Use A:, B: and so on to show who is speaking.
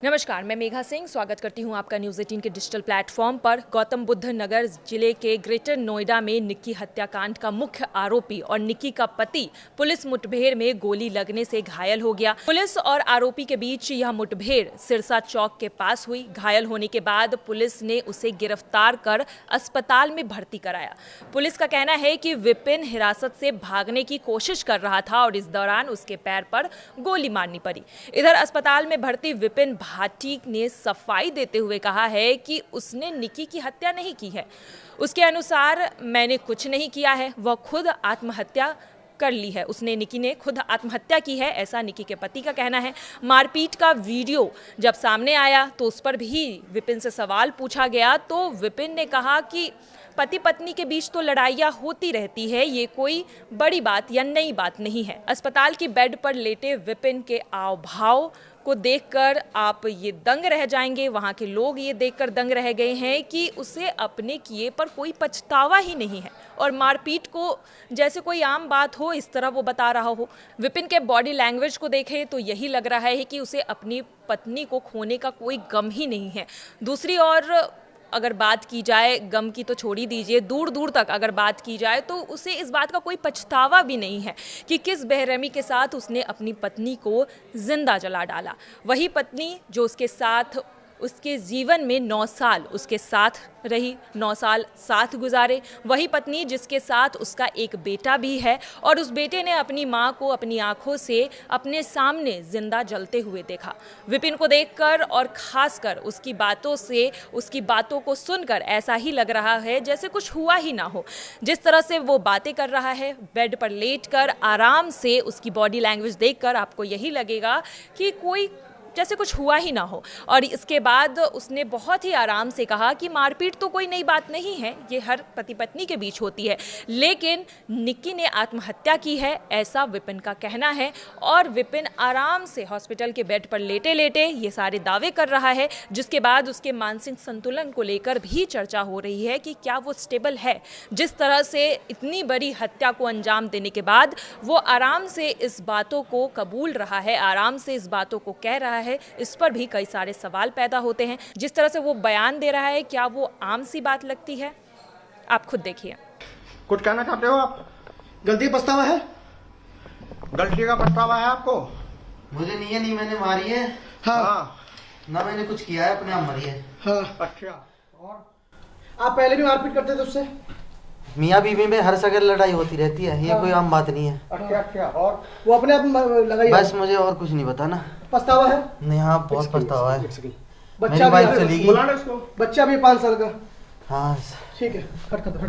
A: नमस्कार, मैं मेघा सिंह स्वागत करती हूं आपका न्यूज़ 18 के डिजिटल प्लेटफॉर्म पर। गौतम बुद्ध नगर जिले के ग्रेटर नोएडा में निक्की हत्याकांड का मुख्य आरोपी और निक्की का पति पुलिस मुठभेड़ में गोली लगने से घायल हो गया। पुलिस और आरोपी के बीच यह मुठभेड़ सिरसा चौक के पास हुई। घायल होने के बाद पुलिस ने उसे गिरफ्तार कर अस्पताल में भर्ती कराया। पुलिस का कहना है कि विपिन हिरासत से भागने की कोशिश कर रहा था और इस दौरान उसके पैर पर गोली मारनी पड़ी। इधर अस्पताल में भर्ती विपिन भाटी ने सफाई देते हुए कहा है कि उसने निक्की की हत्या नहीं की है। उसके अनुसार मैंने कुछ नहीं किया है, वह खुद आत्महत्या कर ली है। निक्की ने खुद आत्महत्या की है, ऐसा निक्की के पति का कहना है। मारपीट का वीडियो जब सामने आया तो उस पर भी विपिन से सवाल पूछा गया तो विपिन ने कहा कि पति पत्नी के बीच तो लड़ाइयाँ होती रहती है, ये कोई बड़ी बात या नई बात नहीं है। अस्पताल की बेड पर लेटे विपिन के आव भाव को देखकर आप ये दंग रह जाएंगे। वहाँ के लोग ये देखकर दंग रह गए हैं कि उसे अपने किए पर कोई पछतावा ही नहीं है और मारपीट को जैसे कोई आम बात हो इस तरह वो बता रहा हो। विपिन के बॉडी लैंग्वेज को देखें तो यही लग रहा है कि उसे अपनी पत्नी को खोने का कोई गम ही नहीं है। दूसरी ओर अगर बात की जाए, गम की तो छोड़ ही दीजिए, दूर दूर तक अगर बात की जाए तो उसे इस बात का कोई पछतावा भी नहीं है कि किस बेरहमी के साथ उसने अपनी पत्नी को जिंदा जला डाला। वही पत्नी जो उसके साथ उसके जीवन में 9 साल उसके साथ रही, 9 साल साथ गुजारे, वही पत्नी जिसके साथ उसका एक बेटा भी है और उस बेटे ने अपनी मां को अपनी आंखों से अपने सामने जिंदा जलते हुए देखा। विपिन को देखकर और खासकर उसकी बातों को सुनकर ऐसा ही लग रहा है जैसे कुछ हुआ ही ना हो। जिस तरह से वो बातें कर रहा है, बेड पर लेटकर आराम से, उसकी बॉडी लैंग्वेज देखकर आपको यही लगेगा कि कोई जैसे कुछ हुआ ही ना हो। और इसके बाद उसने बहुत ही आराम से कहा कि मारपीट तो कोई नई बात नहीं है, ये हर पति पत्नी के बीच होती है, लेकिन निक्की ने आत्महत्या की है, ऐसा विपिन का कहना है। और विपिन आराम से हॉस्पिटल के बेड पर लेटे लेटे ये सारे दावे कर रहा है, जिसके बाद उसके मानसिक संतुलन को लेकर भी चर्चा हो रही है कि क्या वो स्टेबल है। जिस तरह से इतनी बड़ी हत्या को अंजाम देने के बाद वो आराम से इस बातों को कबूल रहा है, आराम से इस बातों को कह रहा है, इस पर भी कई सारे सवाल पैदा होते हैं। जिस तरह से वो बयान दे रहा है, क्या वो आम सी बात लगती है? आप खुद देखिए।
B: कुछ कहना चाहते हो आप?
C: गलती पछतावा है?
B: गलती का पछतावा है आपको?
C: मुझे नहीं मैंने मारी है।
B: हाँ।
C: ना मैंने कुछ किया है, अपने आप मरी है।
B: हाँ। अच्छा। और
D: आप पहले भी मारपीट करते थे उससे?
C: मियाँ बीवी में हर जगह लड़ाई होती रहती है, ये कोई आम बात नहीं है।
B: अच्छा। और
D: वो अपने आप लगाई?
C: बस मुझे और कुछ नहीं पता ना।
D: पछतावा है?
C: नहीं, हाँ बहुत पछतावा है।
D: बच्चा
C: मेरी वाइफ चली गई।
D: बच्चा भी 5 साल का।
C: हाँ
D: ठीक है, कट कर दो।